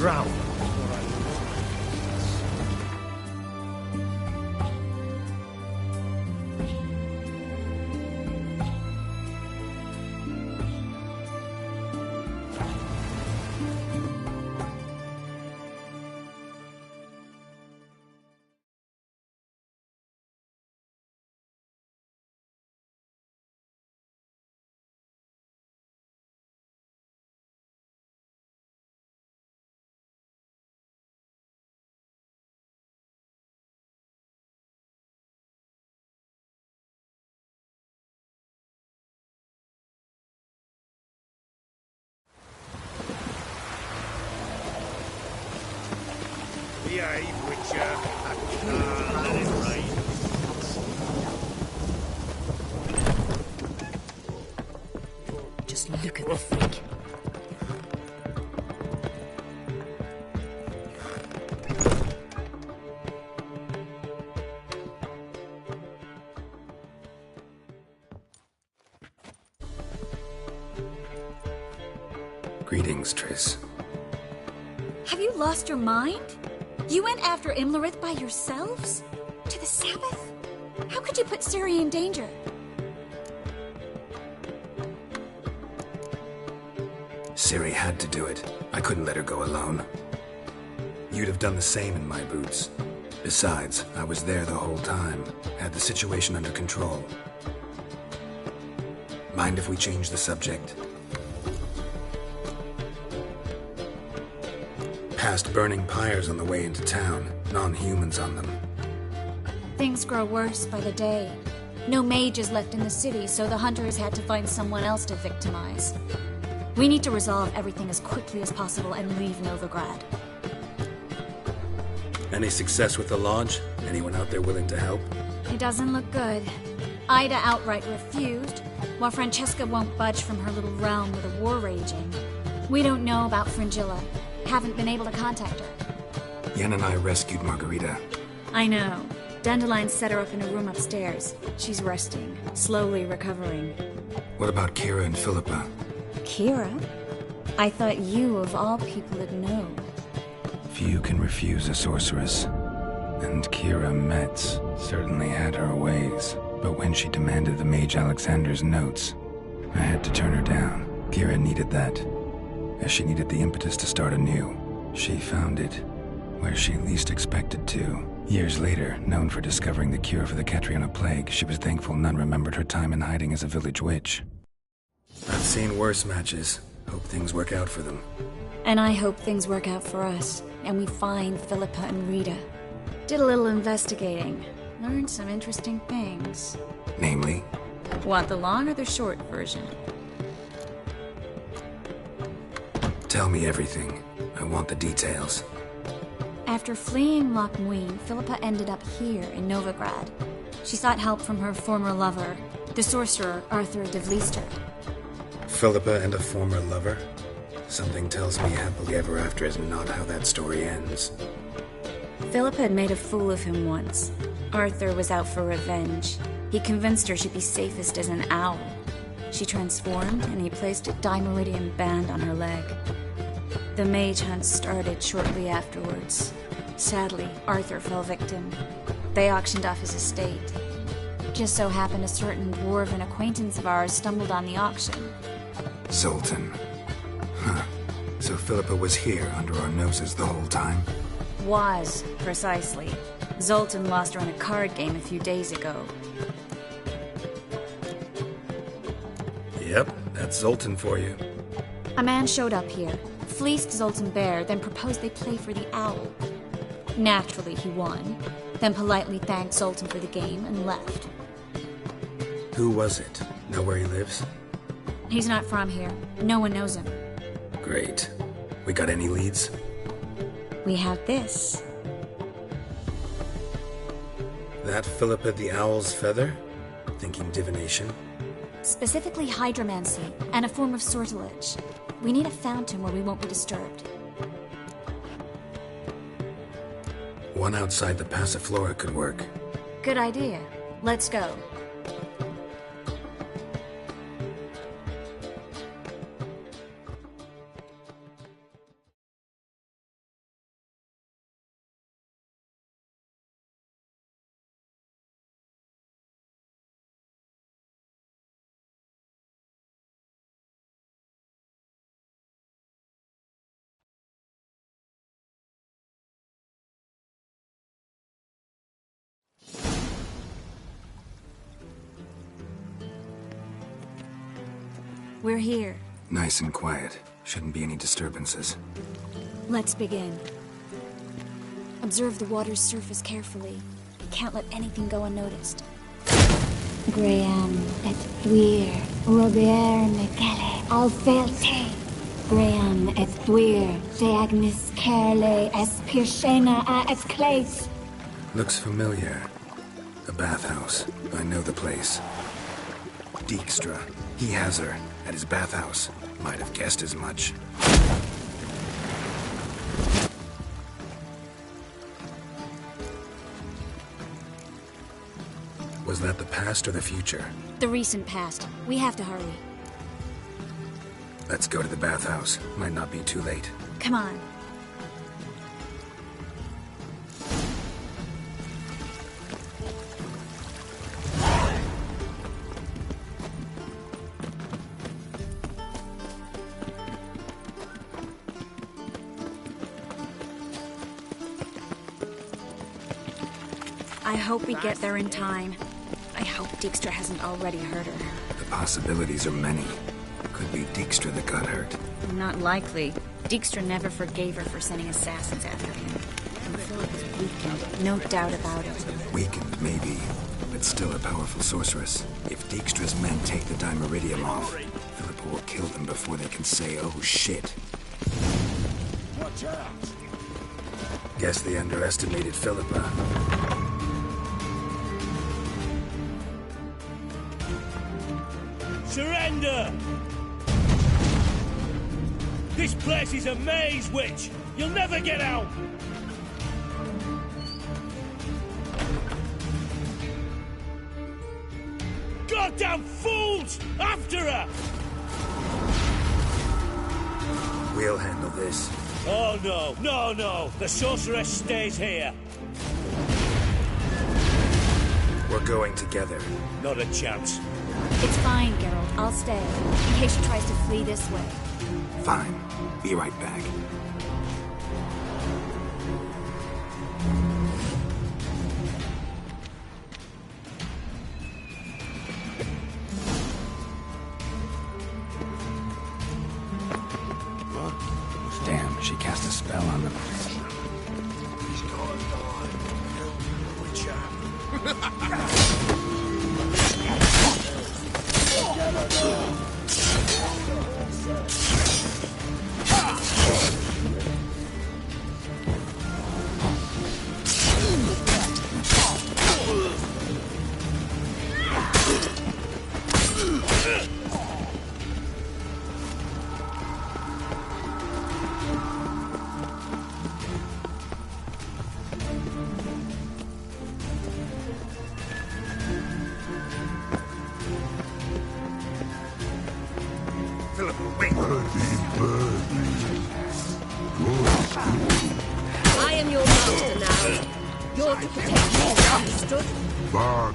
drown. Behave, Witcher. Let it rain. Just look at the freak. Greetings, Triss. Have you lost your mind? You went after Imlerith by yourselves? To the Sabbath? How could you put Ciri in danger? Ciri had to do it. I couldn't let her go alone. You'd have done the same in my boots. Besides, I was there the whole time. Had the situation under control. Mind if we change the subject? Past burning pyres on the way into town. Non-humans on them. Things grow worse by the day. No mages left in the city, so the hunters had to find someone else to victimize. We need to resolve everything as quickly as possible and leave Novigrad. Any success with the Lodge? Anyone out there willing to help? It doesn't look good. Ida outright refused, while Francesca won't budge from her little realm with a war raging. We don't know about Fringilla. Haven't been able to contact her. Yen and I rescued Margarita. I know. Dandelion set her up in a room upstairs. She's resting, slowly recovering. What about Kira and Philippa? Kira? I thought you, of all people, would know. Few can refuse a sorceress. And Kira Metz certainly had her ways. But when she demanded the Mage Alexander's notes, I had to turn her down. Kira needed that, as she needed the impetus to start anew. She found it where she least expected to. Years later, known for discovering the cure for the Catriona plague, she was thankful none remembered her time in hiding as a village witch. I've seen worse matches. Hope things work out for them. And I hope things work out for us, and we find Philippa and Rita. Did a little investigating. Learned some interesting things. Namely? Want the long or the short version? Tell me everything. I want the details. After fleeing Loch Muin, Philippa ended up here in Novigrad. She sought help from her former lover, the sorcerer Arthur de Vlister. Philippa and a former lover? Something tells me happily ever after is not how that story ends. Philippa had made a fool of him once. Arthur was out for revenge. He convinced her she'd be safest as an owl. She transformed, and he placed a Dimeridian band on her leg. The mage hunt started shortly afterwards. Sadly, Arthur fell victim. They auctioned off his estate. Just so happened a certain dwarven acquaintance of ours stumbled on the auction. Zoltan. Huh. So Philippa was here under our noses the whole time? Was, precisely. Zoltan lost her in a card game a few days ago. Yep, that's Zoltan for you. A man showed up here, fleeced Zoltan bare, then proposed they play for the owl. Naturally, he won, then politely thanked Zoltan for the game and left. Who was it? Know where he lives? He's not from here. No one knows him. Great. We got any leads? We have this. That Philippa the Owl's feather? Thinking divination? Specifically hydromancy, and a form of sortilege. We need a fountain where we won't be disturbed. One outside the Passiflora could work. Good idea. Let's go. We're here. Nice and quiet. Shouldn't be any disturbances. Let's begin. Observe the water's surface carefully. Can't let anything go unnoticed. Graham et thuir, Robert Mekele, Alfelte. Graham et thuir, de Agnes Kerle, es Pirshena a es Clace. Looks familiar. The bathhouse. I know the place. Dijkstra. He has her at his bathhouse. Might have guessed as much. Was that the past or the future? The recent past. We have to hurry. Let's go to the bathhouse. Might not be too late. Come on. I hope we get there in time. I hope Dijkstra hasn't already hurt her. The possibilities are many. Could be Dijkstra that got hurt. Not likely. Dijkstra never forgave her for sending assassins after him. And Philip is weakened, no doubt about it. Weakened, maybe, but still a powerful sorceress. If Dijkstra's men take the Dimeridium off, Philippa will kill them before they can say, oh shit. Watch out! Guess they underestimated Philippa. Surrender! This place is a maze, witch! You'll never get out! Goddamn fools! After her! We'll handle this. Oh no, no, no! The sorceress stays here! We're going together. Not a chance. It's fine, Geralt. I'll stay. In case she tries to flee this way. Fine. Be right back. Damn, she cast a spell on them. I am your master now. You're to protect me, understood? But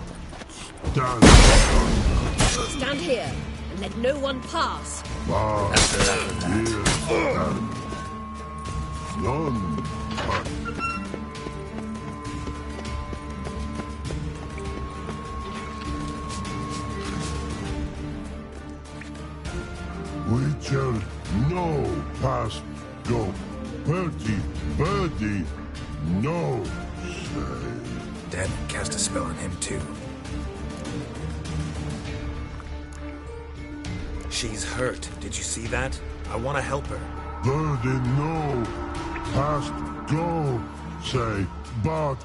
Stand here and let no one pass. Witcher, no past go. Bertie, birdie, no say. Dad cast a spell on him too. She's hurt. Did you see that? I want to help her. Birdie, no past go say. But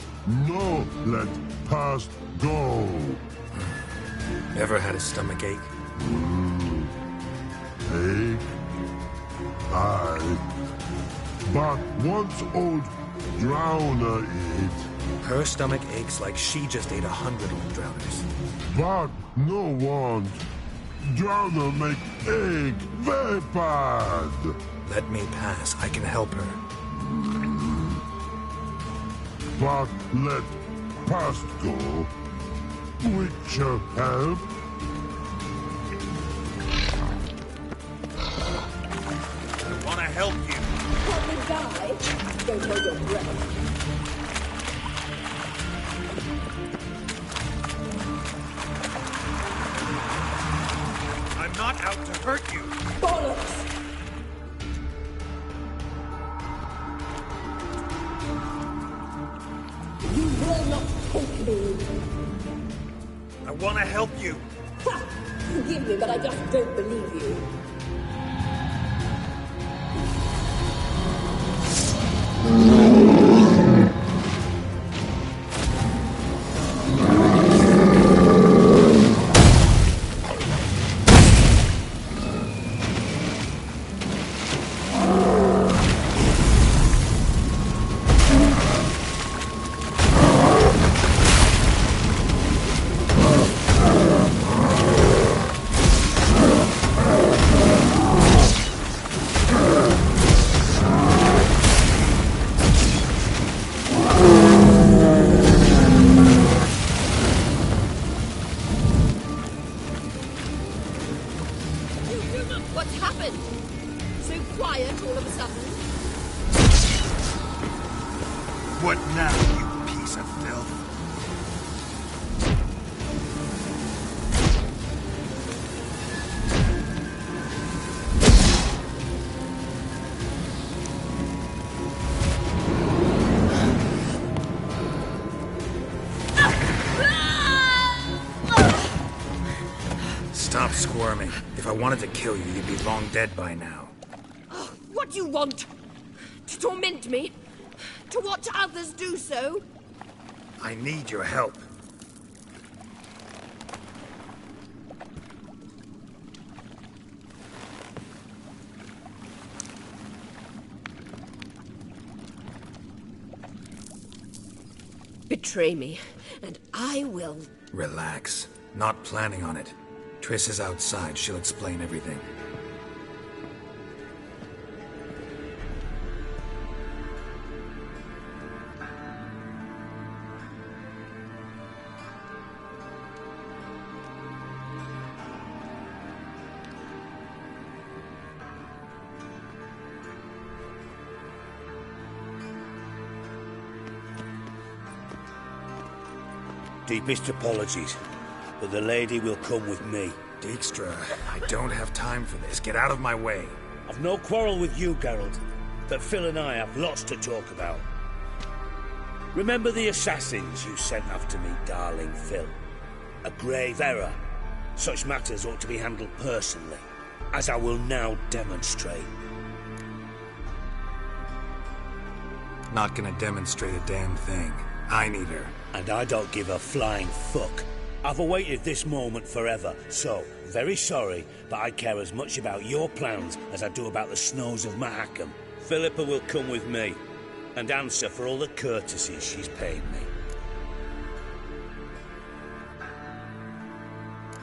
no let past go. Ever had a stomach ache? Ache? Aye. But once old drowner eat. Her stomach aches like she just ate 100 old drowners. But no want. Drowner make egg very bad. Let me pass. I can help her. But let past go. Witcher help. I want to help you. Probably die. Don't hold your breath. I'm not out to hurt you. Bollocks! You will not take me. I want to help you. Ha! Forgive me, but I just don't believe you. What's happened? So quiet all of a sudden. What now, you piece of filth? Stop squirming. If I wanted to kill you, you'd be long dead by now. What do you want? To torment me? To watch others do so? I need your help. Betray me, and I will. Relax. Not planning on it. Triss is outside. She'll explain everything. Deepest apologies, but the lady will come with me. Dijkstra, I don't have time for this. Get out of my way. I've no quarrel with you, Geralt, but Phil and I have lots to talk about. Remember the assassins you sent after me, darling Phil? A grave error. Such matters ought to be handled personally, as I will now demonstrate. Not gonna demonstrate a damn thing. I need her. And I don't give a flying fuck. I've awaited this moment forever, so, very sorry, but I care as much about your plans as I do about the snows of Mahakam. Philippa will come with me, and answer for all the courtesies she's paid me.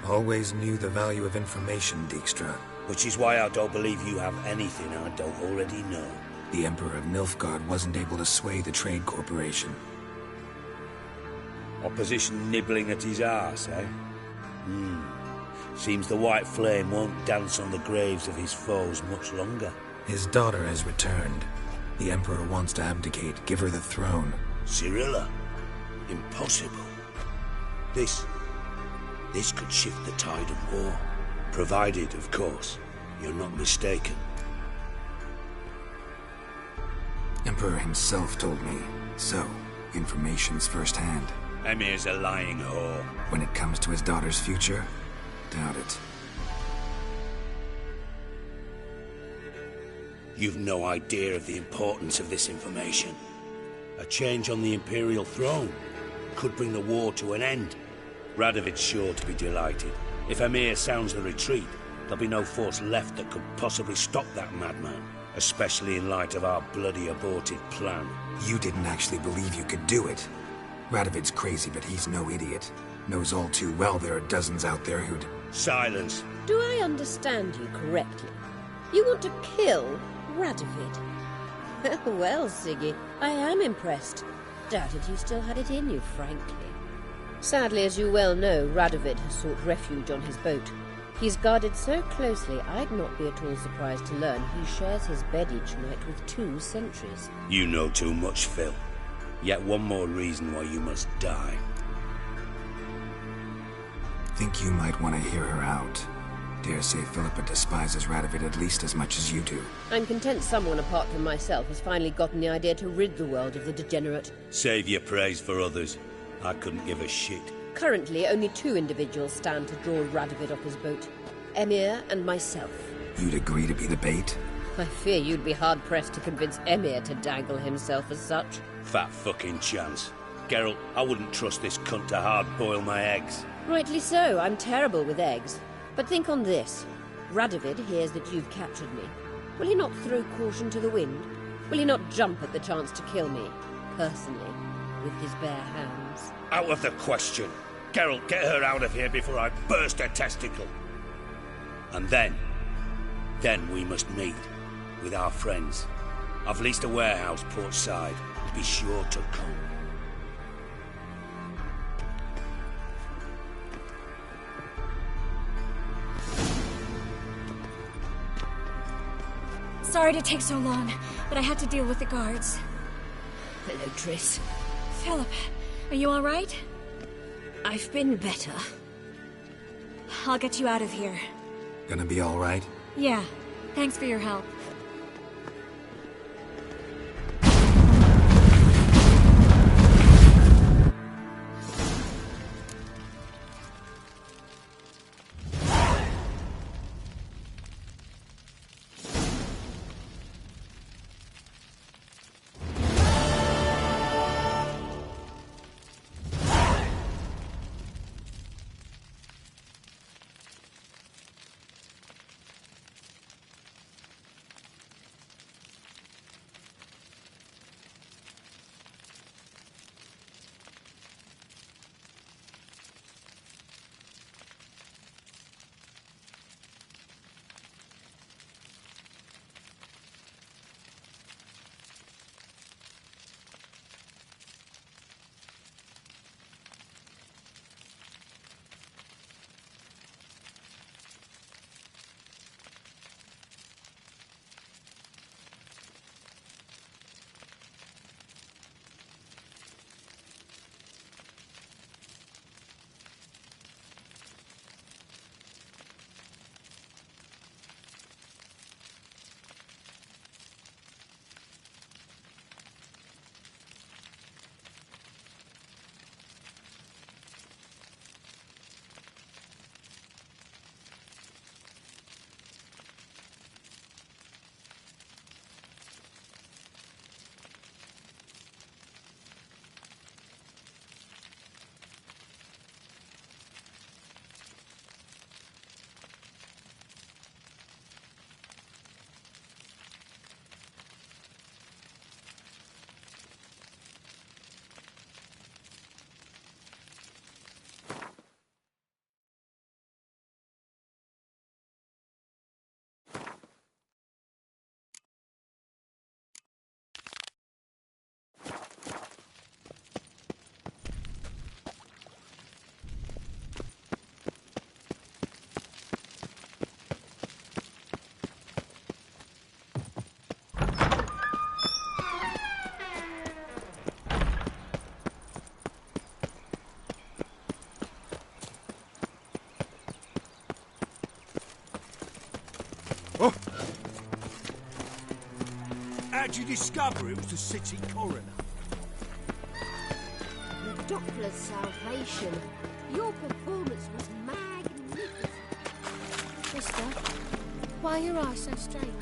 Always knew the value of information, Dijkstra. Which is why I don't believe you have anything I don't already know. The Emperor of Nilfgaard wasn't able to sway the Trade Corporation. Opposition nibbling at his arse, eh? Seems the White Flame won't dance on the graves of his foes much longer. His daughter has returned. The Emperor wants to abdicate, give her the throne. Cirilla? Impossible. This could shift the tide of war. Provided, of course, you're not mistaken. Emperor himself told me. So, information's firsthand. Emir's a lying whore. When it comes to his daughter's future, doubt it. You've no idea of the importance of this information. A change on the Imperial throne could bring the war to an end. Radovid's sure to be delighted. If Emir sounds the retreat, there'll be no force left that could possibly stop that madman. Especially in light of our bloody aborted plan. You didn't actually believe you could do it. Radovid's crazy, but he's no idiot. Knows all too well there are dozens out there who'd... Silence. Do I understand you correctly? You want to kill Radovid? Well, Siggy, I am impressed. Doubted you still had it in you, frankly. Sadly, as you well know, Radovid has sought refuge on his boat. He's guarded so closely, I'd not be at all surprised to learn he shares his bed each night with 2 sentries. You know too much, Phil. Yet one more reason why you must die. Think you might want to hear her out. dare say Philippa despises Radovid at least as much as you do. I'm content someone apart from myself has finally gotten the idea to rid the world of the degenerate. Save your praise for others. I couldn't give a shit. Currently, only 2 individuals stand to draw Radovid off his boat. Emir and myself. You'd agree to be the bait? I fear you'd be hard-pressed to convince Emir to dangle himself as such. Fat fucking chance. Geralt, I wouldn't trust this cunt to hard-boil my eggs. Rightly so, I'm terrible with eggs. But think on this. Radovid hears that you've captured me. Will he not throw caution to the wind? Will he not jump at the chance to kill me, personally, with his bare hands? Out of the question. Geralt, get her out of here before I burst her testicle. And then we must meet with our friends. I've leased a warehouse port side. Be sure to come. Sorry to take so long, but I had to deal with the guards. Hello, Triss. Philip, are you all right? I've been better. I'll get you out of here. Gonna be all right? Yeah, thanks for your help. How'd you discover it was the city coroner? The Doppler's salvation. Your performance was magnificent. Mister, why are your eyes so strange?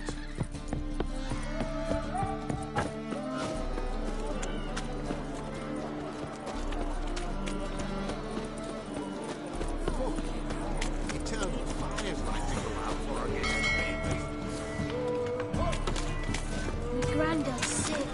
Granddad's sick.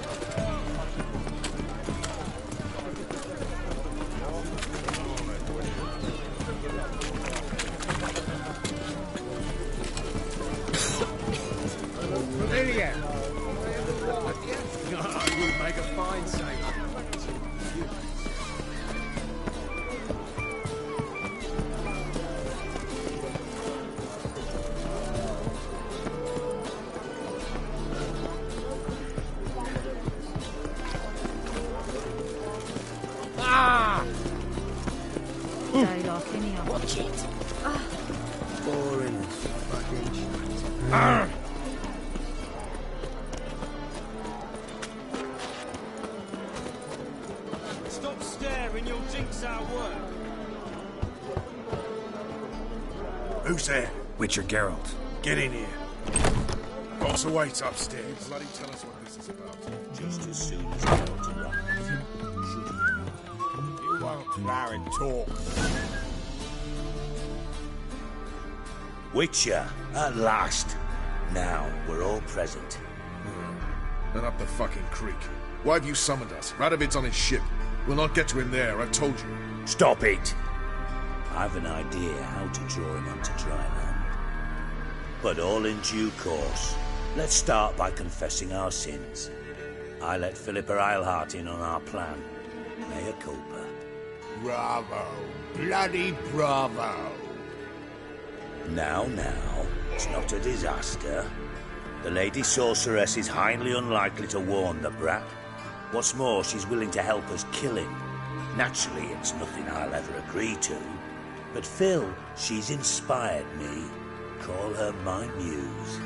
Lydia! You would make a fine saint. Die like any other. Watch it. boring as fucking shit. Stop staring, you'll jinx our work. Who's there? Witcher Geralt. Get in here. Boss awaits upstairs. Bloody tell us what this is about. Just as soon as I know to run. You won't allow it talk. Witcher, at last. Now we're all present. Then up the fucking creek. Why have you summoned us? Radovid's on his ship. We'll not get to him there, I've told you. Stop it! I've an idea how to draw him onto dry land. But all in due course. Let's start by confessing our sins. I let Philippa Eilhart in on our plan. Mea culpa. Bravo. Bloody bravo. Now, it's not a disaster. The Lady Sorceress is highly unlikely to warn the brat. What's more, she's willing to help us kill him. Naturally, it's nothing I'll ever agree to. But Phil, she's inspired me. Call her my muse.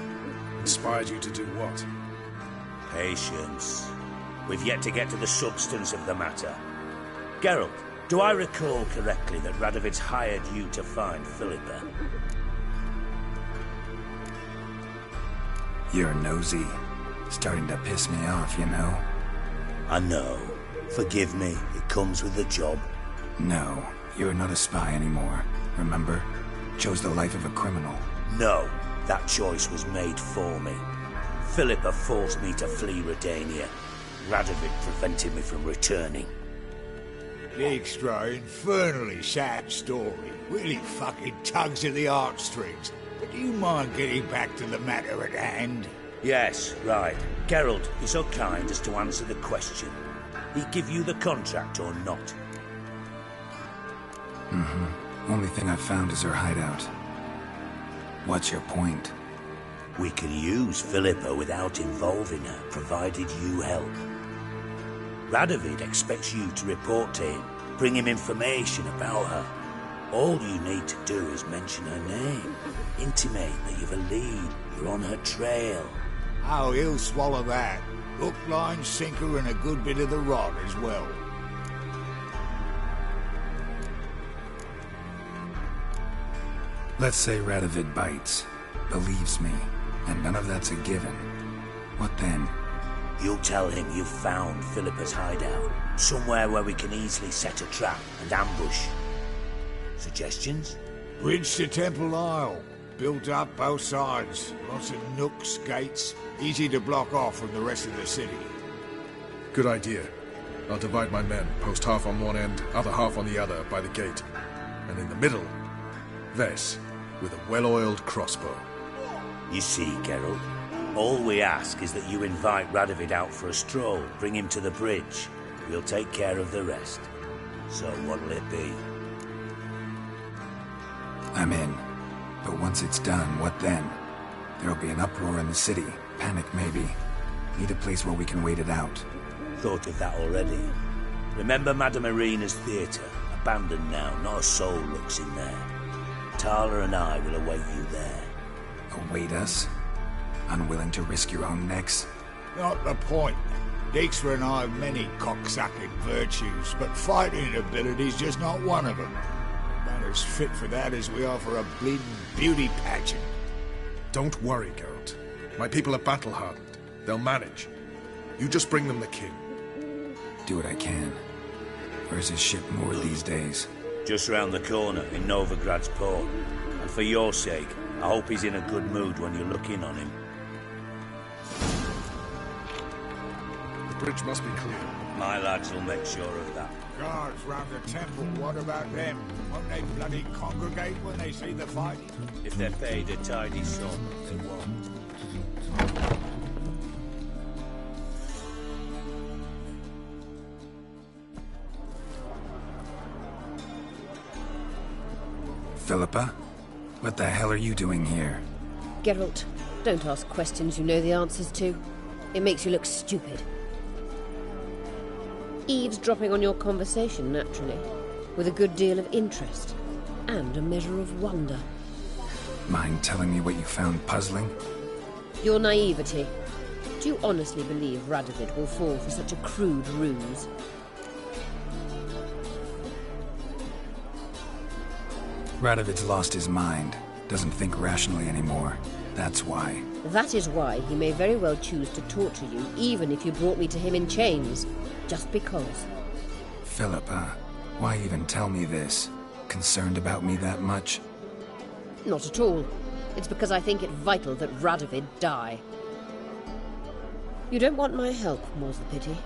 Inspired you to do what? Patience. We've yet to get to the substance of the matter. Geralt, do I recall correctly that Radovid's hired you to find Philippa? You're nosy. Starting to piss me off, you know? I know. Forgive me, it comes with the job. No, you're not a spy anymore. Remember? Chose the life of a criminal. No, that choice was made for me. Philippa forced me to flee Redania. Radovid prevented me from returning. Extra infernally sad story. Really fucking tugs at the heartstrings. But do you mind getting back to the matter at hand? Yes, right. Geralt, be so kind as to answer the question. He give you the contract or not? Only thing I've found is her hideout. What's your point? We can use Philippa without involving her, provided you help. Radovid expects you to report to him, bring him information about her. All you need to do is mention her name, intimate that you've a lead, you're on her trail. Oh, he'll swallow that. Hook, line, sinker, and a good bit of the rod as well. Let's say Radovid bites, believes me, and none of that's a given. What then? You'll tell him you've found Philippa's hideout, somewhere where we can easily set a trap and ambush. Suggestions? Bridge to Temple Isle. Built up both sides. Lots of nooks, gates. Easy to block off from the rest of the city. Good idea. I'll divide my men, post half on one end, other half on the other, by the gate. And in the middle, Ves, with a well-oiled crossbow. You see, Geralt, all we ask is that you invite Radovid out for a stroll, bring him to the bridge. We'll take care of the rest. So what'll it be? I'm in. But once it's done, what then? There'll be an uproar in the city. Panic, maybe. Need a place where we can wait it out. Thought of that already. Remember Madame Irina's theatre? Abandoned now, not a soul looks in there. Tala and I will await you there. Await us? Unwilling to risk your own necks? Not the point. Dijkstra and I have many cocksucking virtues, but fighting ability's just not one of them. About as fit for that as we are for a bleeding beauty pageant. Don't worry, Geralt. My people are battle-hardened. They'll manage. You just bring them the king. Do what I can. Where's his ship moored these days? Just round the corner, in Novigrad's port. And for your sake, I hope he's in a good mood when you look in on him. The bridge must be clear. My lads will make sure of that. Guards round the temple, what about them? Won't they bloody congregate when they see the fighting? If they're paid a tidy sum, they won't. Philippa? What the hell are you doing here? Geralt, don't ask questions you know the answers to. It makes you look stupid. Eavesdropping on your conversation, naturally, with a good deal of interest and a measure of wonder. Mind telling me what you found puzzling? Your naivety. Do you honestly believe Radovid will fall for such a crude ruse? Radovid's lost his mind. Doesn't think rationally anymore. That's why. That is why he may very well choose to torture you, even if you brought me to him in chains. Just because. Philippa, why even tell me this? Concerned about me that much? Not at all. It's because I think it vital that Radovid die. You don't want my help, more's the pity.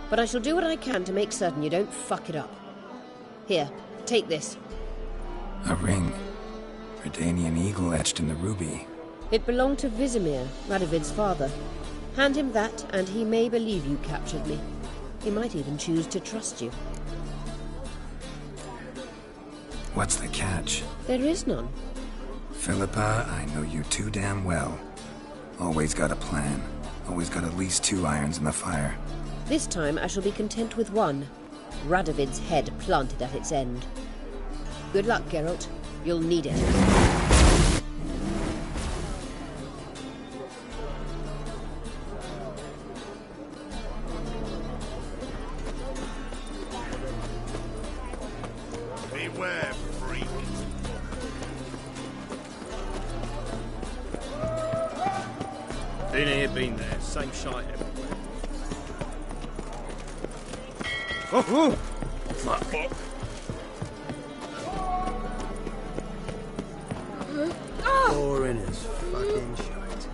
But I shall do what I can to make certain you don't fuck it up. Here, take this. A ring. Redanian eagle etched in the ruby. It belonged to Vizimir, Radovid's father. Hand him that, and he may believe you captured me. He might even choose to trust you. What's the catch? There is none. Philippa, I know you too damn well. Always got a plan. Always got at least 2 irons in the fire. This time I shall be content with one. Radovid's head planted at its end. Good luck, Geralt. You'll need it. Beware, freak. Been here, been there. Same shite everywhere. Oh! Fuck. Boring as fucking shite.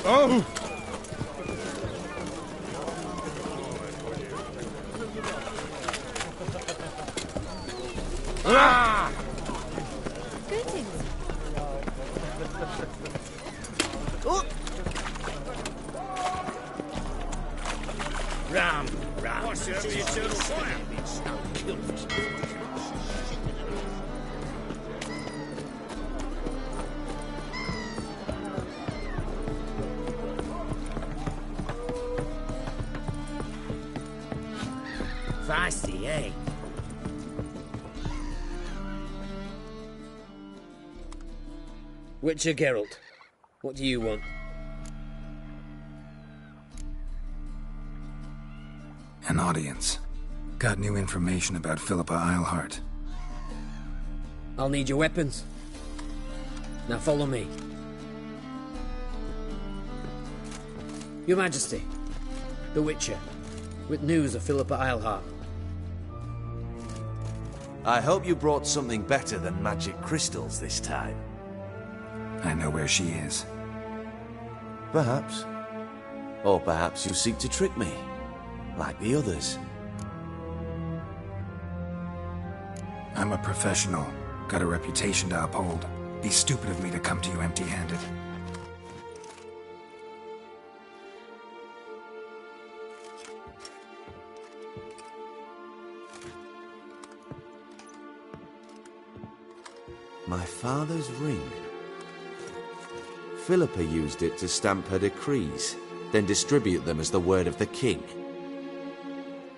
Oh! Ah! Greetings. Oh! Ram! What's the eternal fire? Feisty, eh? Witcher Geralt, what do you want? An audience. Got new information about Philippa Eilhart. I'll need your weapons. Now follow me. Your Majesty, the Witcher, with news of Philippa Eilhart. I hope you brought something better than magic crystals this time. I know where she is. Perhaps. Or perhaps you seek to trick me, like the others. I'm a professional. Got a reputation to uphold. Be stupid of me to come to you empty-handed. My father's ring. Philippa used it to stamp her decrees, then distribute them as the word of the king.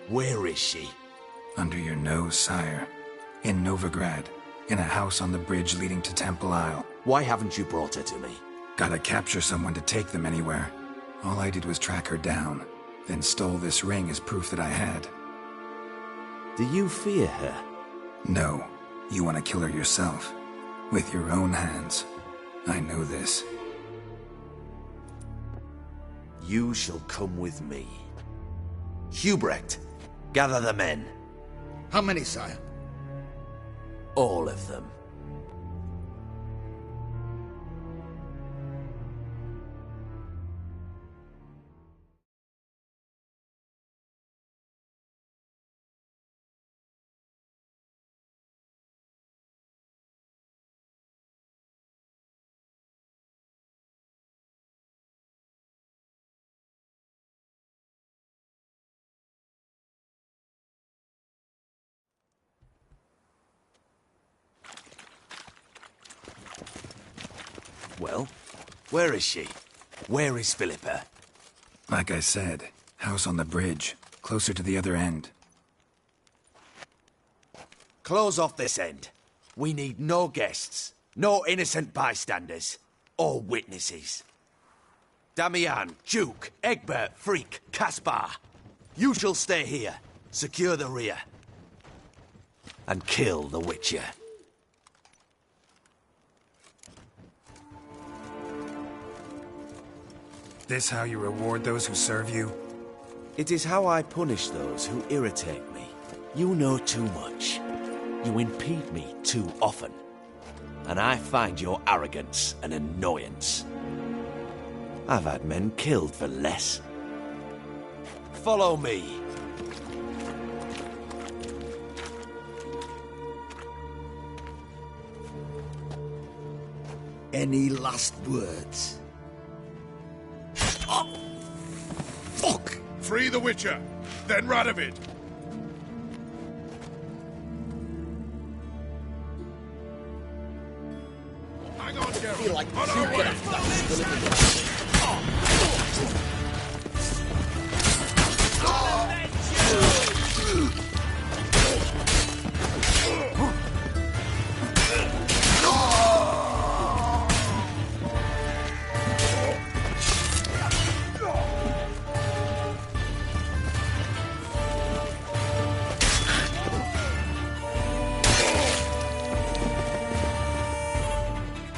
Where is she? Under your nose, sire. In Novigrad. In a house on the bridge leading to Temple Isle. Why haven't you brought her to me? Gotta capture someone to take them anywhere. All I did was track her down, then stole this ring as proof that I had. Do you fear her? No. You want to kill her yourself. With your own hands. I know this. You shall come with me. Hubrecht, gather the men. How many, sire? All of them. Well, where is she? Where is Philippa? Like I said, house on the bridge, closer to the other end. Close off this end. We need no guests, no innocent bystanders, or witnesses. Damian, Duke, Egbert, Freak, Caspar. You shall stay here, secure the rear, and kill the Witcher. This how you reward those who serve you? It is how I punish those who irritate me. You know too much. You impede me too often. And I find your arrogance an annoyance. I've had men killed for less. Follow me. Any last words? Oh, fuck! Free the Witcher, then Radovid. Hang on, Geralt. I feel like On you our could way. have done this.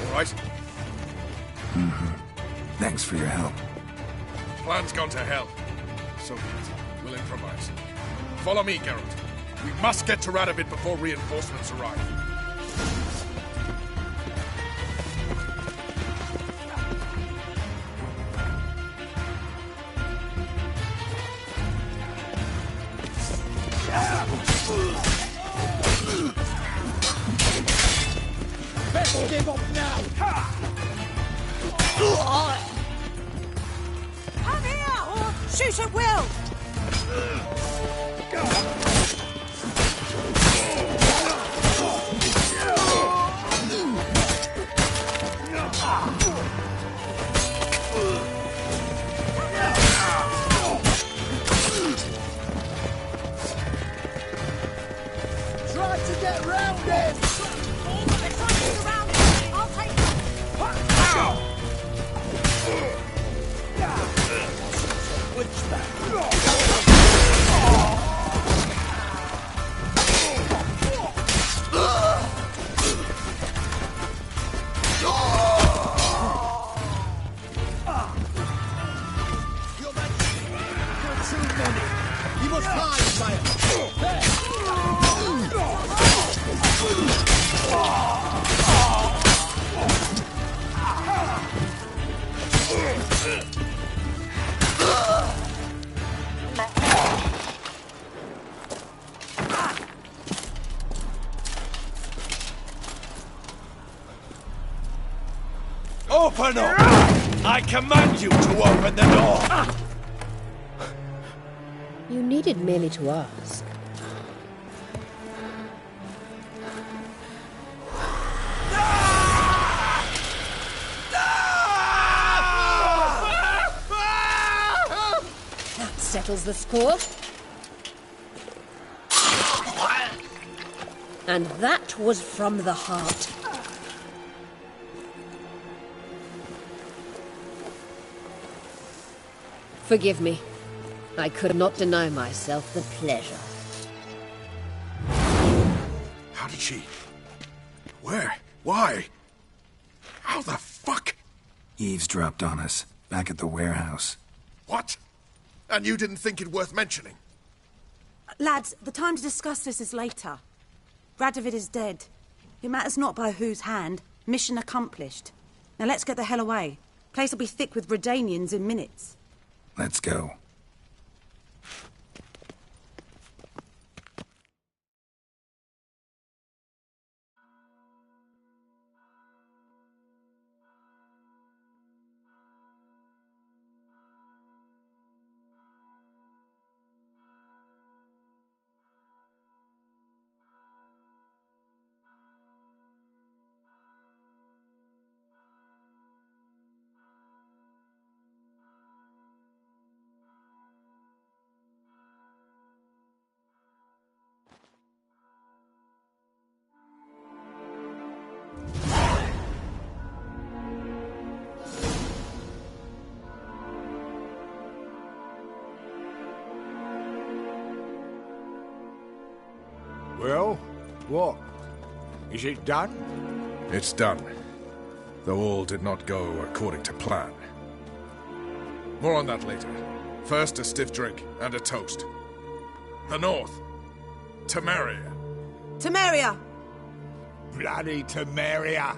All right, Thanks for your help. plan's gone to hell. So be it. We'll improvise. Follow me, Geralt. We must get to Radovid before reinforcements arrive. Best give up now! Come here, or shoot at will! Try to get round it! They're trying to surround me. I'll take them. You're too many! You must hide, Maya! There! Open up! I command you to open the door! You needed merely to ask. That settles the score. And that was from the heart. Forgive me. I could not deny myself the pleasure. How did she? Where? Why? How the fuck? Eavesdropped on us, back at the warehouse. What? And you didn't think it worth mentioning? Lads, the time to discuss this is later. Radovid is dead. It matters not by whose hand. Mission accomplished. Now let's get the hell away. Place will be thick with Redanians in minutes. Let's go. Well, what? Is it done? It's done. Though all did not go according to plan. More on that later. First, a stiff drink and a toast. The North. Temeria. Temeria! Bloody Temeria!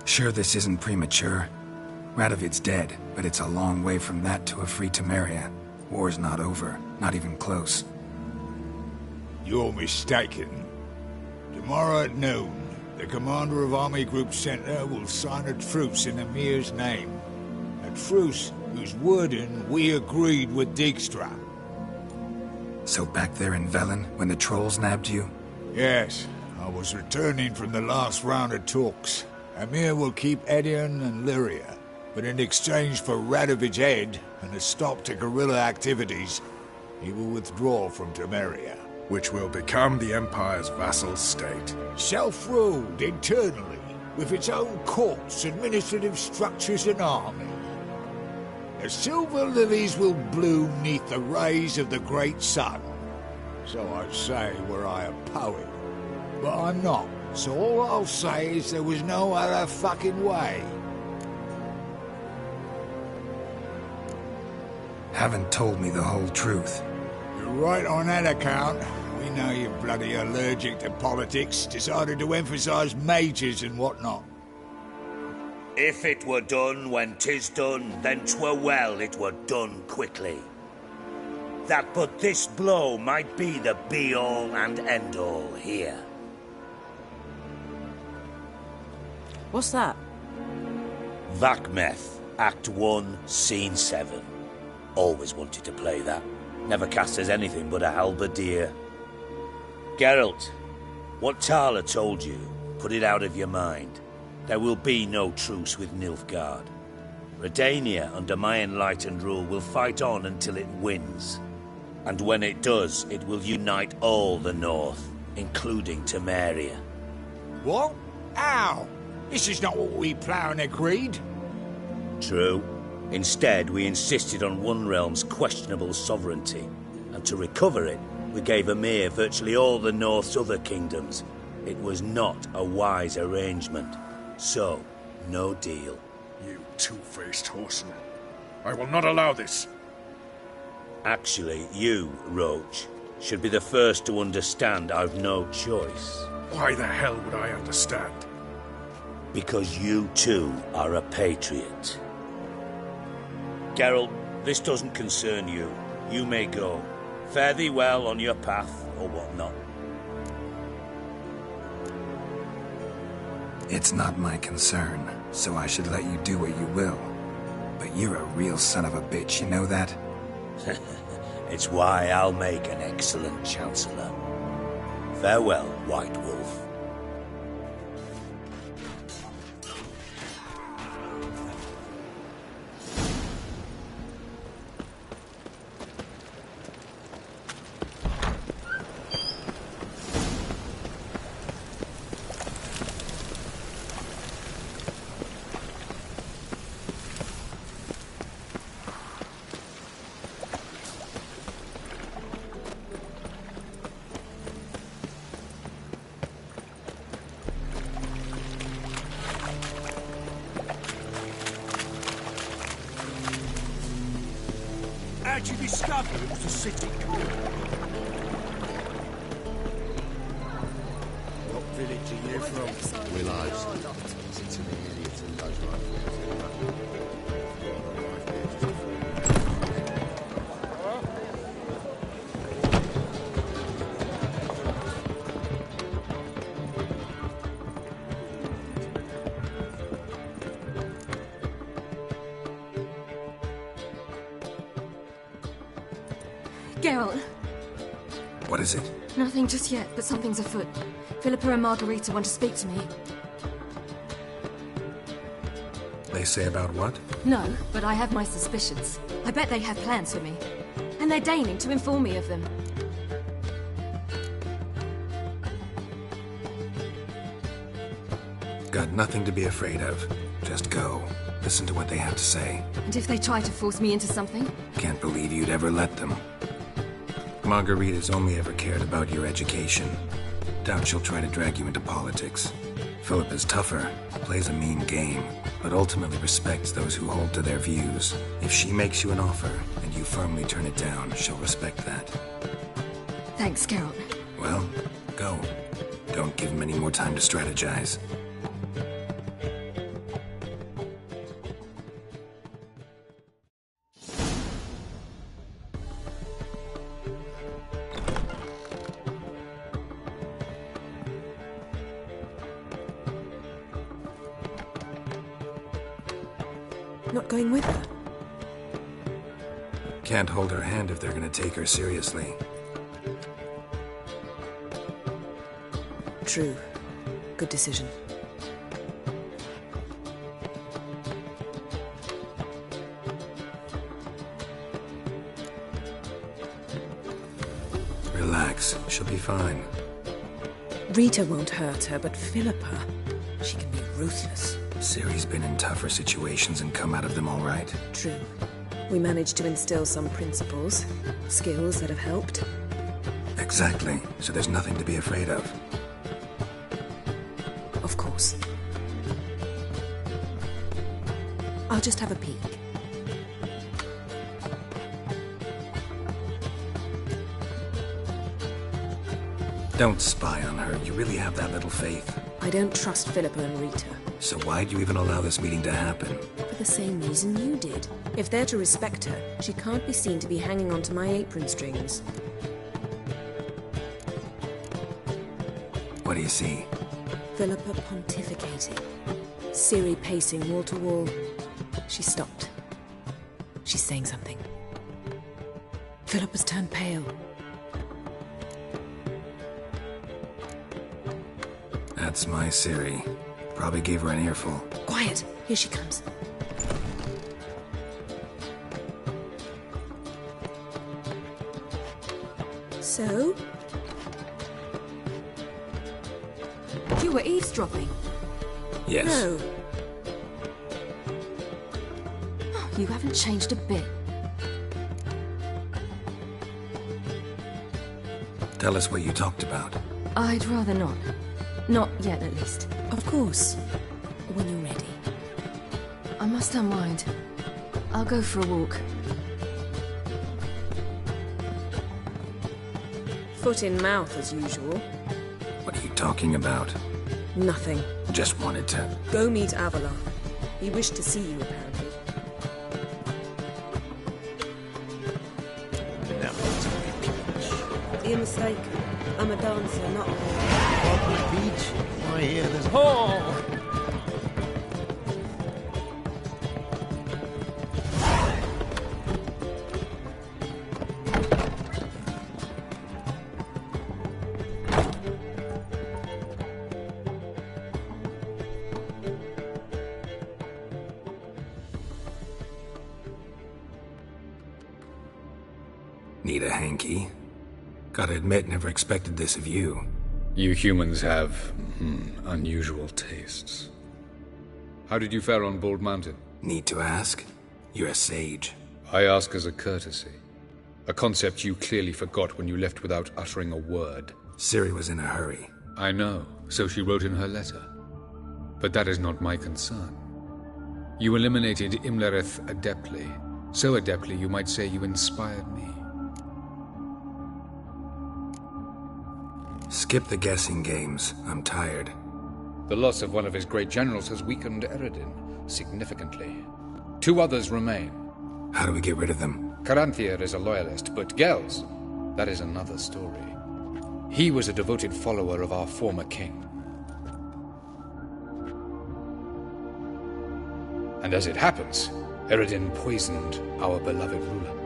Sure this isn't premature? Radovid's dead, but it's a long way from that to a free Temeria. War's not over, not even close. You're mistaken. Tomorrow at noon, the commander of Army Group Center will sign a truce in Emir's name. A truce whose wording we agreed with Dijkstra. So back there in Velen, when the trolls nabbed you? Yes, I was returning from the last round of talks. Emir will keep Edion and Lyria, but in exchange for Radovid's head and a stop to guerrilla activities, he will withdraw from Temeria. Which will become the Empire's vassal state. Self-ruled internally, with its own courts, administrative structures and army. The silver lilies will bloom neath the rays of the great sun. So I'd say were I a poet. But I'm not, so all I'll say is there was no other fucking way. Haven't told me the whole truth. You're right on that account. We know you're bloody allergic to politics, decided to emphasize majors and whatnot. If it were done when 'tis done, then 'twere well it were done quickly. That but this blow might be the be-all and end-all here. What's that? Vakmeth, Act 1, Scene 7. Always wanted to play that. Never cast as anything but a halberdier. Geralt, what Tala told you, put it out of your mind. There will be no truce with Nilfgaard. Redania, under my enlightened rule, will fight on until it wins. And when it does, it will unite all the North, including Temeria. What? How? This is not what we planned and agreed. True. Instead, we insisted on one realm's questionable sovereignty, and to recover it, we gave Emir virtually all the North's other kingdoms. It was not a wise arrangement. So, no deal. You two-faced horseman. I will not allow this. Actually, you, Roach, should be the first to understand I've no choice. Why the hell would I understand? Because you too are a patriot. Geralt, this doesn't concern you. You may go. Fare thee well on your path, or whatnot. It's not my concern, so I should let you do what you will. But you're a real son of a bitch, you know that? It's why I'll make an excellent Chancellor. Farewell, White Wolf. How'd you discover it was a city? What village are you from? Willows. It's an idiot and those Geralt. What is it? Nothing just yet, but something's afoot. Philippa and Margarita want to speak to me. They say about what? No, but I have my suspicions. I bet they have plans for me. And they're deigning to inform me of them. Got nothing to be afraid of. Just go. Listen to what they have to say. And if they try to force me into something? Can't believe you'd ever let them. Margarita's only ever cared about your education. Doubt she'll try to drag you into politics. Philippa's tougher, plays a mean game, but ultimately respects those who hold to their views. If she makes you an offer, and you firmly turn it down, she'll respect that. Thanks, Geralt. Well, go. Don't give him any more time to strategize. Not going with her? Can't hold her hand if they're gonna take her seriously. True. Good decision. Relax. She'll be fine. Rita won't hurt her, but Philippa, she can be ruthless. Ciri's been in tougher situations and come out of them all right. True. We managed to instill some principles, skills that have helped. Exactly. So there's nothing to be afraid of. Of course. I'll just have a peek. Don't spy on her. You really have that little faith. I don't trust Philippa and Rita. So why'd you even allow this meeting to happen? For the same reason you did. If they're to respect her, she can't be seen to be hanging onto my apron strings. What do you see? Philippa pontificating. Ciri pacing wall to wall. She stopped. She's saying something. Philippa's turned pale. That's my Ciri. Probably gave her an earful. Quiet! Here she comes. So? You were eavesdropping? Yes. No. Oh, you haven't changed a bit. Tell us what you talked about. I'd rather not. Not yet, at least. Of course. When you're ready. I must unwind. I'll go for a walk. Foot in mouth, as usual. What are you talking about? Nothing. Just wanted to... Go meet Avalar. He wished to see you, apparently. You're mistaken. I'm a dancer, not a Poppy Peach? I hear there's... Oh! Need a hanky? Gotta admit, never expected this of you. You humans have, unusual tastes. How did you fare on Bald Mountain? Need to ask? You're a sage. I ask as a courtesy. A concept you clearly forgot when you left without uttering a word. Ciri was in a hurry. I know, so she wrote in her letter. But that is not my concern. You eliminated Imlerith adeptly. So adeptly you might say you inspired me. Skip the guessing games. I'm tired. The loss of one of his great generals has weakened Eredin significantly. 2 others remain. How do we get rid of them? Caranthir is a loyalist, but Gels, that is another story. He was a devoted follower of our former king. And as it happens, Eredin poisoned our beloved ruler.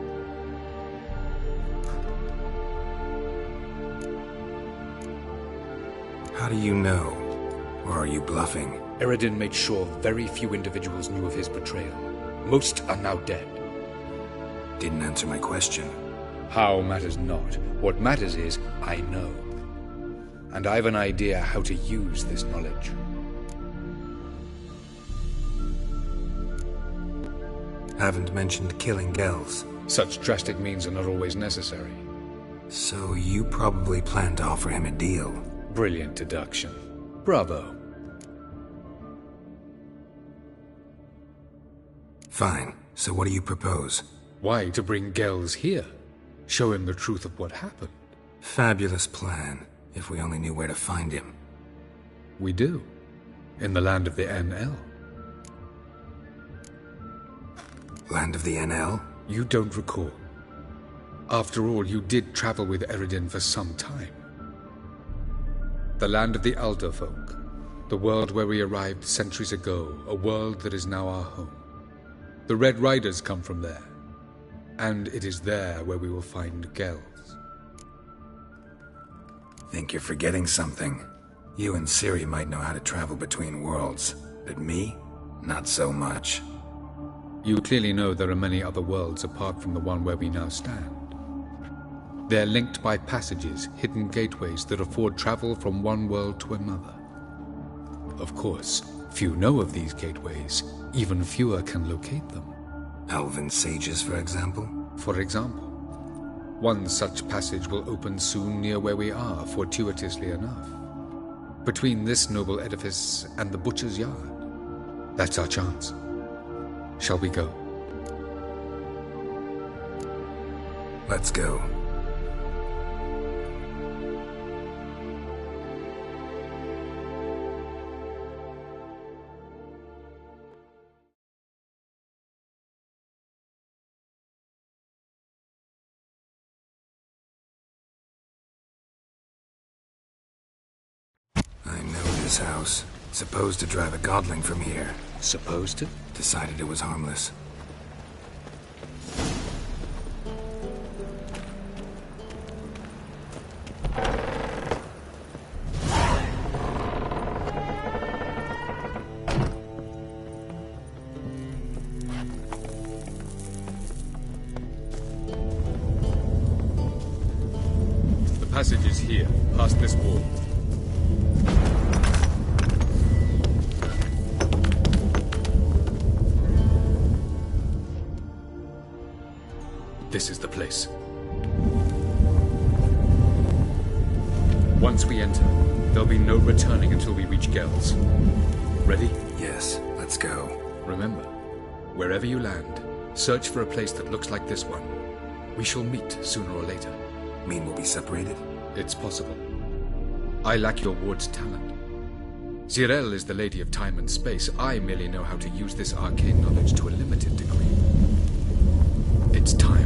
How do you know? Or are you bluffing? Eredin made sure very few individuals knew of his betrayal. Most are now dead. Didn't answer my question. How matters not. What matters is, I know. And I've an idea how to use this knowledge. Haven't mentioned killing Gels. Such drastic means are not always necessary. So you probably plan to offer him a deal. Brilliant deduction. Bravo. Fine. So what do you propose? Why, to bring Gels here. Show him the truth of what happened. Fabulous plan, if we only knew where to find him. We do. In the land of the NL. Land of the NL? You don't recall. After all, you did travel with Eredin for some time. The land of the Alder folk. The world where we arrived centuries ago. A world that is now our home. The Red Riders come from there. And it is there where we will find Gells. Think you're forgetting something. You and Ciri might know how to travel between worlds, but me? Not so much. You clearly know there are many other worlds apart from the one where we now stand. They're linked by passages, hidden gateways that afford travel from one world to another. Of course, few know of these gateways. Even fewer can locate them. Elven sages, for example? For example. One such passage will open soon near where we are, fortuitously enough. Between this noble edifice and the butcher's yard. That's our chance. Shall we go? Let's go. I know this house. Supposed to drive a godling from here. Supposed to? Decided it was harmless. The passage is here, past this wall. This is the place. Once we enter, there'll be no returning until we reach Gells. Ready? Yes, let's go. Remember, wherever you land, search for a place that looks like this one. We shall meet sooner or later. Mean we'll be separated? It's possible. I lack your ward's talent. Zirel is the Lady of Time and Space. I merely know how to use this arcane knowledge to a limited degree. It's time.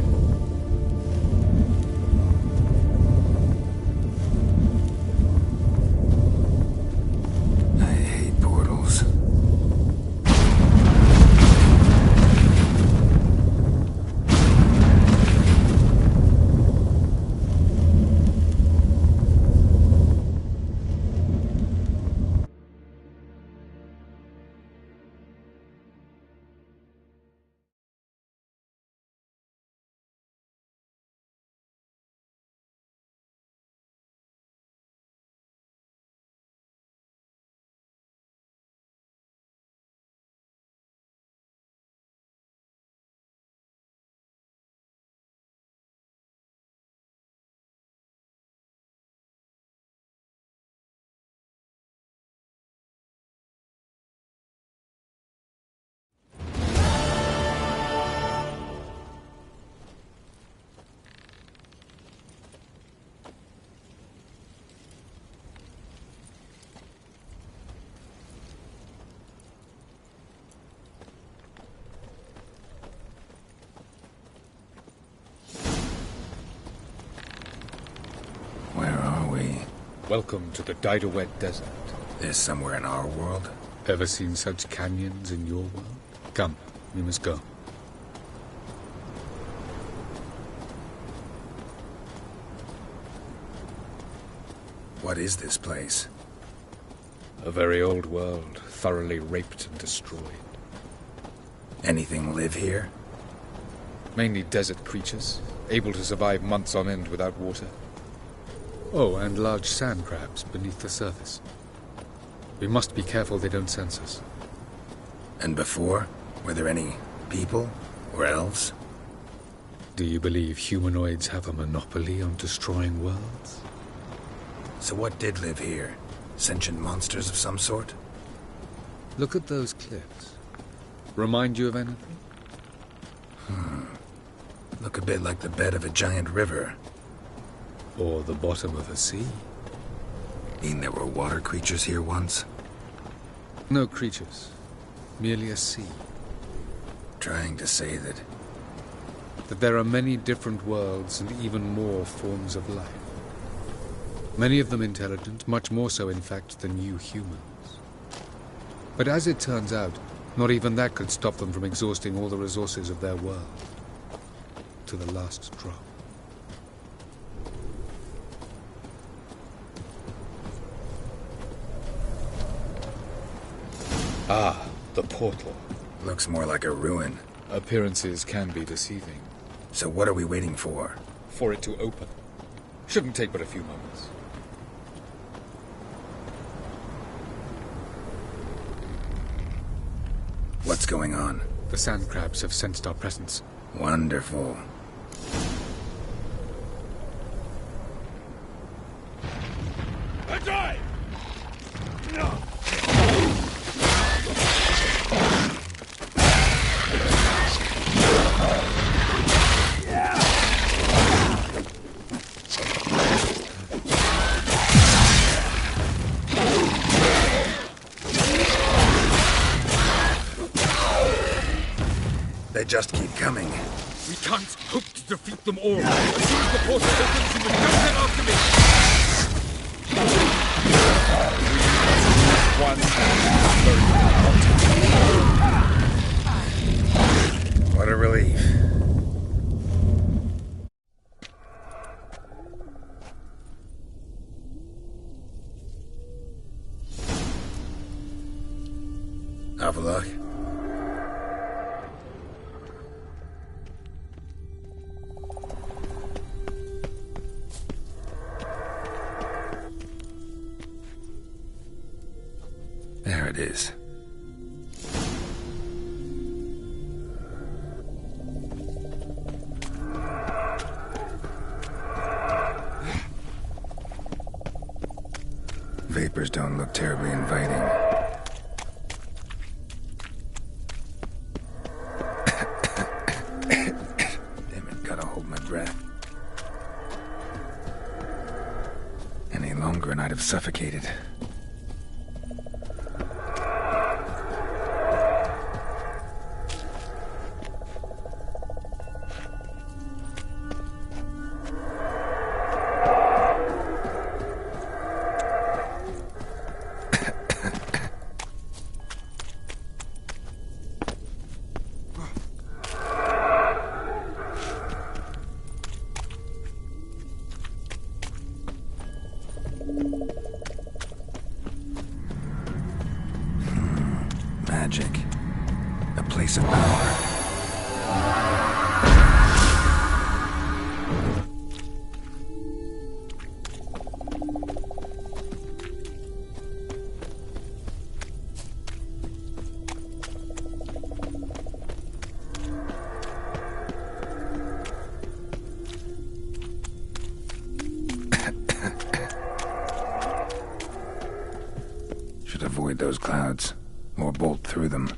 I hate portals. Welcome to the Daidaret Desert. This somewhere in our world? Ever seen such canyons in your world? Come, we must go. What is this place? A very old world, thoroughly raped and destroyed. Anything live here? Mainly desert creatures, able to survive months on end without water. Oh, and large sand crabs beneath the surface. We must be careful they don't sense us. And before? Were there any people? Or elves? Do you believe humanoids have a monopoly on destroying worlds? So what did live here? Sentient monsters of some sort? Look at those cliffs. Remind you of anything? Look a bit like the bed of a giant river. Or the bottom of a sea. Mean there were water creatures here once? No creatures. Merely a sea. Trying to say that there are many different worlds and even more forms of life. Many of them intelligent, much more so in fact than you humans. But as it turns out, Not even that could stop them from exhausting all the resources of their world. To the last drop. Ah, the portal. Looks more like a ruin. Appearances can be deceiving. So what are we waiting for? For it to open. Shouldn't take but a few moments. What's going on? The sand crabs have sensed our presence. Wonderful. Attack! No! They just keep coming. We can't hope to defeat them all. As soon as the portal opens, you will jump in after me. What a relief. Have a look. There it is. Vapors don't look terribly inviting. Damn it, gotta hold my breath. Any longer and I'd have suffocated. Magic. A place of power. Should avoid those clouds. Or bolt through them.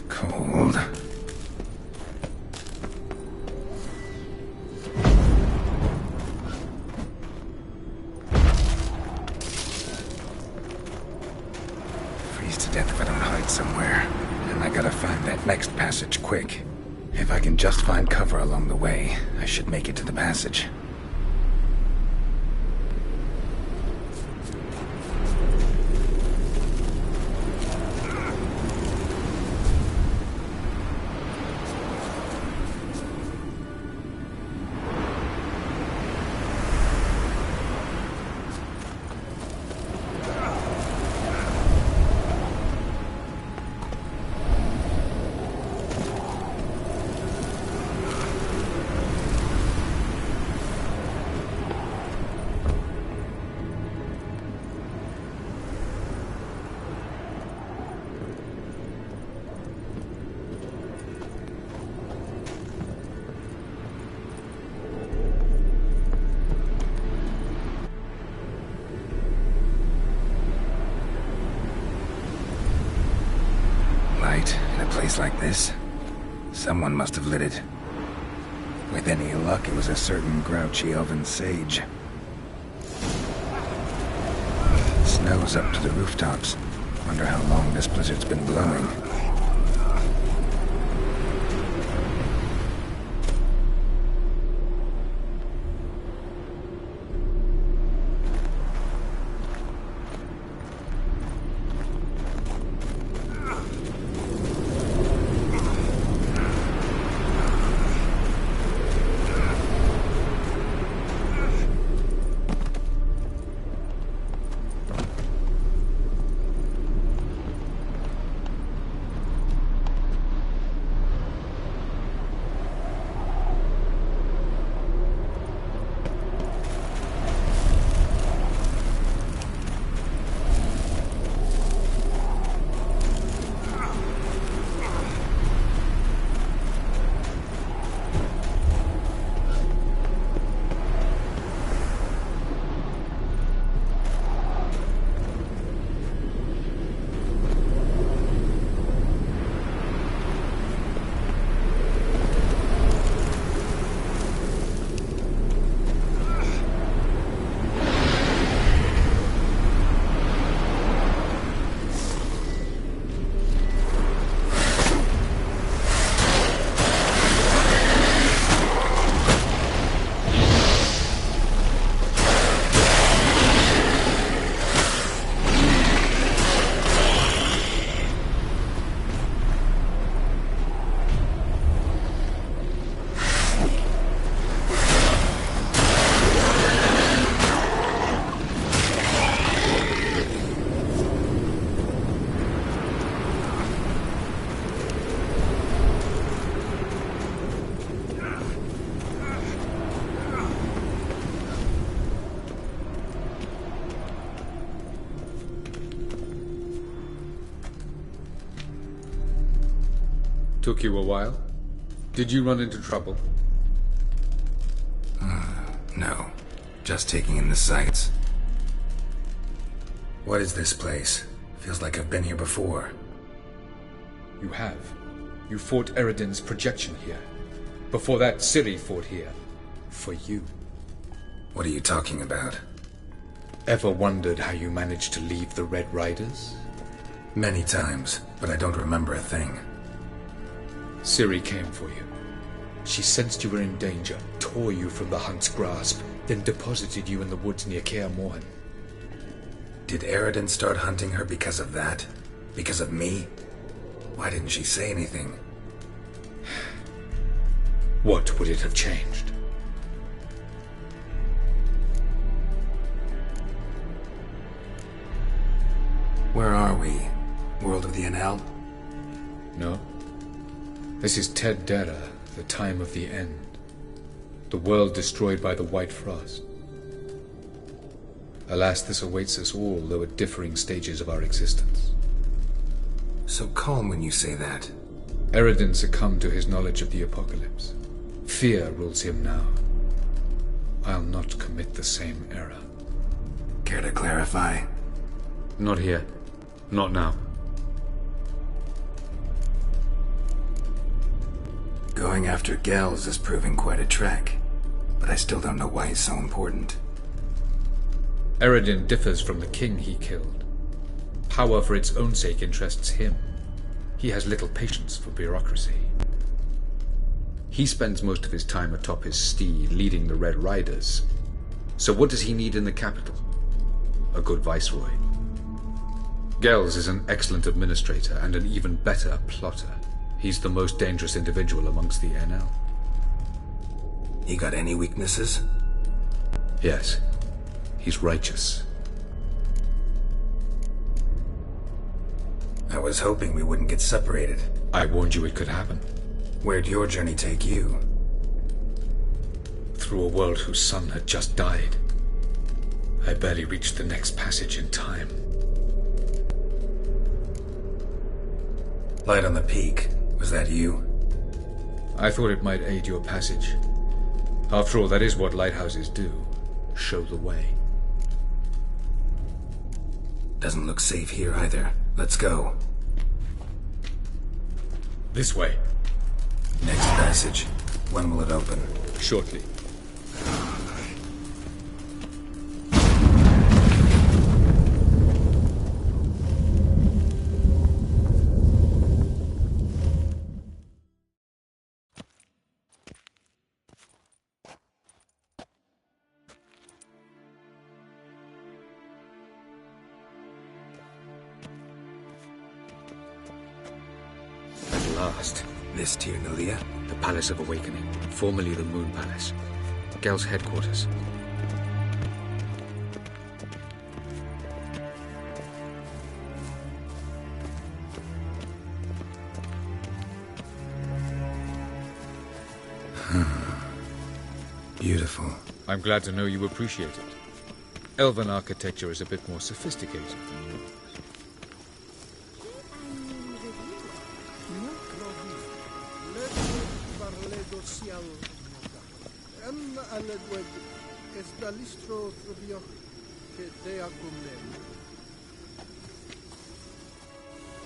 Cold. Freeze to death if I don't hide somewhere. And I gotta find that next passage quick. If I can just find cover along the way, I should make it to the passage. In a place like this, someone must have lit it. With any luck, it was a certain grouchy elven sage. Snow's up to the rooftops. Wonder how long this blizzard's been blowing. Took you a while? Did you run into trouble? No. Just taking in the sights. What is this place? Feels like I've been here before. You have. You fought Eredin's projection here. Before that, Ciri fought here. For you. What are you talking about? Ever wondered how you managed to leave the Red Riders? Many times, but I don't remember a thing. Ciri came for you. She sensed you were in danger, tore you from the Hunt's grasp, then deposited you in the woods near Kaer Morhen. Did Eredin start hunting her because of that? Because of me? Why didn't she say anything? What would it have changed? Where are we? World of the Enel? No. This is Ted Dera, the time of the end. The world destroyed by the White Frost. Alas, this awaits us all, though at differing stages of our existence. So calm when you say that. Eredin succumbed to his knowledge of the apocalypse. Fear rules him now. I'll not commit the same error. Care to clarify? Not here. Not now. Going after Gels is proving quite a trek, but I still don't know why he's so important. Eredin differs from the king he killed. Power for its own sake interests him. He has little patience for bureaucracy. He spends most of his time atop his steed leading the Red Riders. So what does he need in the capital? A good viceroy. Gels is an excellent administrator and an even better plotter. He's the most dangerous individual amongst the NL. He got any weaknesses? Yes. He's righteous. I was hoping we wouldn't get separated. I warned you it could happen. Where'd your journey take you? Through a world whose sun had just died. I barely reached the next passage in time. Light on the peak. Was that you? I thought it might aid your passage. After all, that is what lighthouses do. Show the way. Doesn't look safe here either. Let's go. This way. Next passage. When will it open? Shortly. This Tyr Nalia? The Palace of Awakening, formerly the Moon Palace. Gel's headquarters. Beautiful. I'm glad to know you appreciate it. Elven architecture is a bit more sophisticated than yours.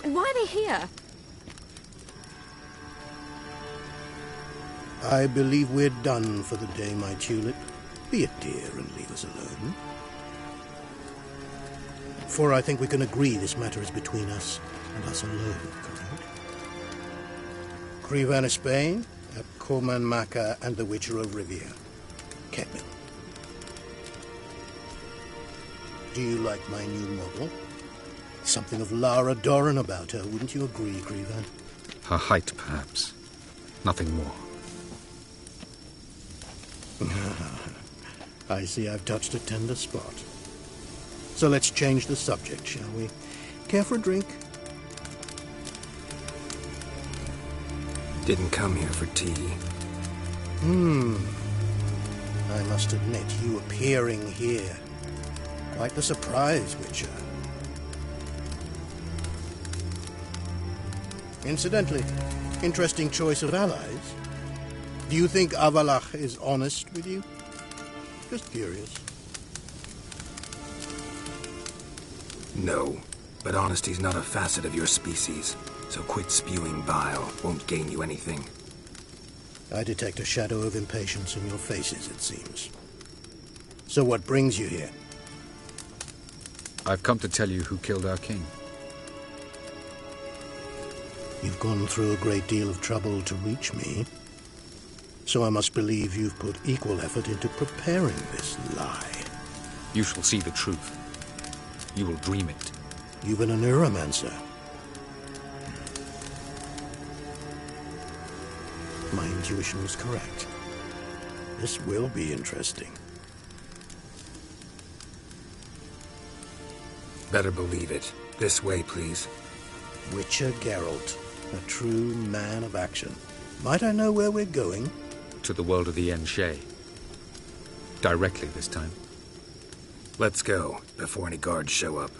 Why are they here? I believe we're done for the day, my tulip. Be a dear and leave us alone. For I think we can agree this matter is between us and us alone, correct? Krivan of Spain, Corman Maka, and the Witcher of Rivia. Kettman. Do you like my new model? Something of Lara Doran about her, wouldn't you agree, Krivan? Her height, perhaps. Nothing more. I see I've touched a tender spot. So let's change the subject, shall we? Care for a drink? Didn't come here for tea. I must admit, you appearing here. Quite the surprise, Witcher. Incidentally, interesting choice of allies. Do you think Avallac'h is honest with you? Just curious. No, but honesty's not a facet of your species, so quit spewing bile. Won't gain you anything. I detect a shadow of impatience in your faces, it seems. So what brings you here? I've come to tell you who killed our king. You've gone through a great deal of trouble to reach me. So I must believe you've put equal effort into preparing this lie. You shall see the truth. You will dream it. You've been a neuromancer. My intuition was correct. This will be interesting. Better believe it. This way, please. Witcher Geralt, a true man of action. Might I know where we're going? To the world of the Yen Shay. Directly this time. Let's go, before any guards show up.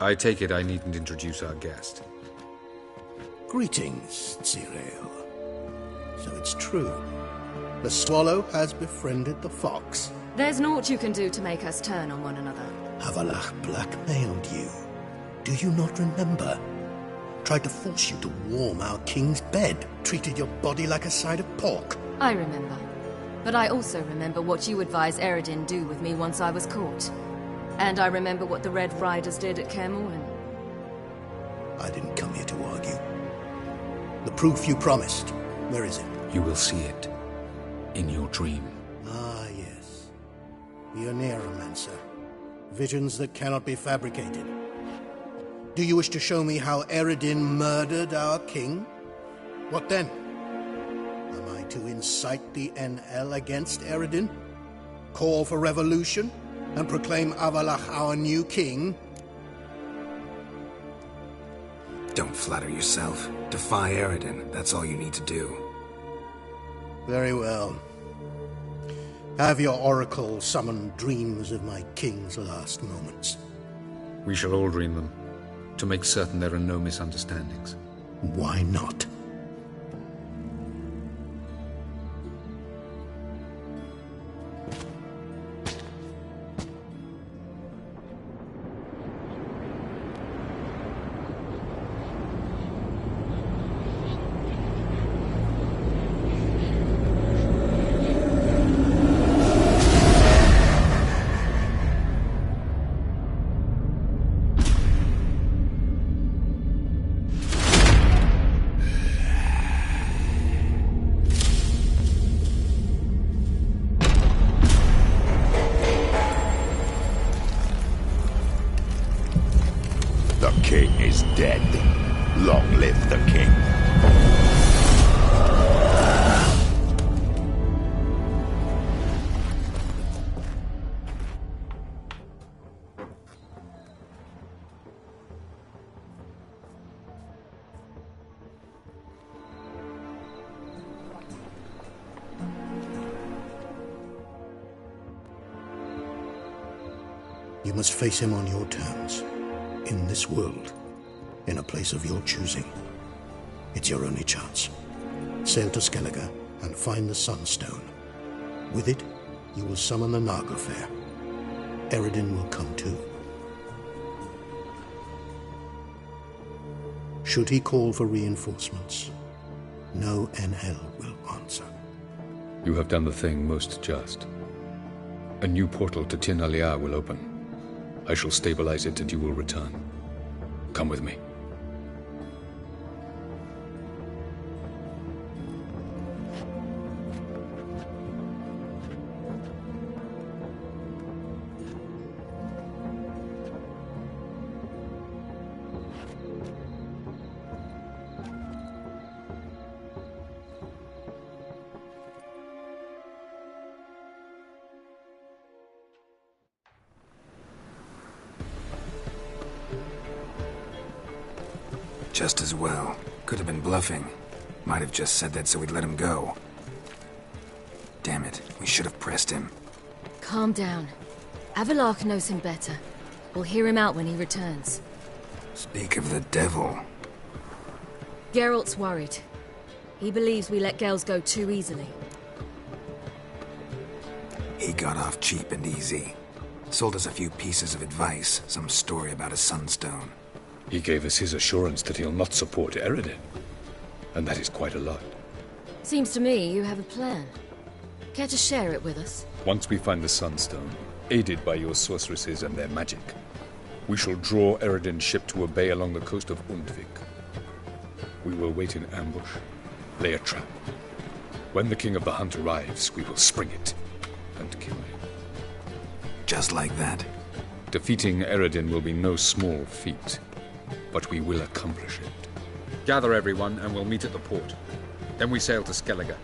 I take it I needn't introduce our guest. Greetings, Zirael. So it's true. The swallow has befriended the fox. There's naught you can do to make us turn on one another. Avallac'h blackmailed you. Do you not remember? Tried to force you to warm our king's bed. Treated your body like a side of pork. I remember. But I also remember what you advised Eredin do with me once I was caught. And I remember what the Red Riders did at Kaer Morhen. I didn't come here to argue. The proof you promised, where is it? You will see it. In your dream. Ah, yes. The Oneiromancer. Visions that cannot be fabricated. Do you wish to show me how Eredin murdered our king? What then? Am I to incite the NL against Eredin? Call for revolution? And proclaim Avallac'h our new king? Don't flatter yourself. Defy Eredin. That's all you need to do. Very well. Have your oracle summon dreams of my king's last moments. We shall all dream them, to make certain there are no misunderstandings. Why not? You must face him on your terms. In this world. In a place of your choosing. It's your only chance. Sail to Skellige and find the Sunstone. With it, you will summon the Naglfar. Eredin will come too. Should he call for reinforcements, no NL will answer. You have done the thing most just. A new portal to Tir Naliar will open. I shall stabilize it and you will return. Come with me. Just as well. Could have been bluffing. Might have just said that so we'd let him go. Damn it, we should have pressed him. Calm down. Avallac'h knows him better. We'll hear him out when he returns. Speak of the devil. Geralt's worried. He believes we let Gales go too easily. He got off cheap and easy. Sold us a few pieces of advice, some story about a sunstone. He gave us his assurance that he'll not support Eredin. And that is quite a lot. Seems to me you have a plan. Care to share it with us? Once we find the Sunstone, aided by your sorceresses and their magic, we shall draw Eredin's ship to a bay along the coast of Undvik. We will wait in ambush, lay a trap. When the King of the Hunt arrives, we will spring it and kill him. Just like that? Defeating Eredin will be no small feat, but we will accomplish it. Gather everyone and we'll meet at the port. Then we sail to Skellige.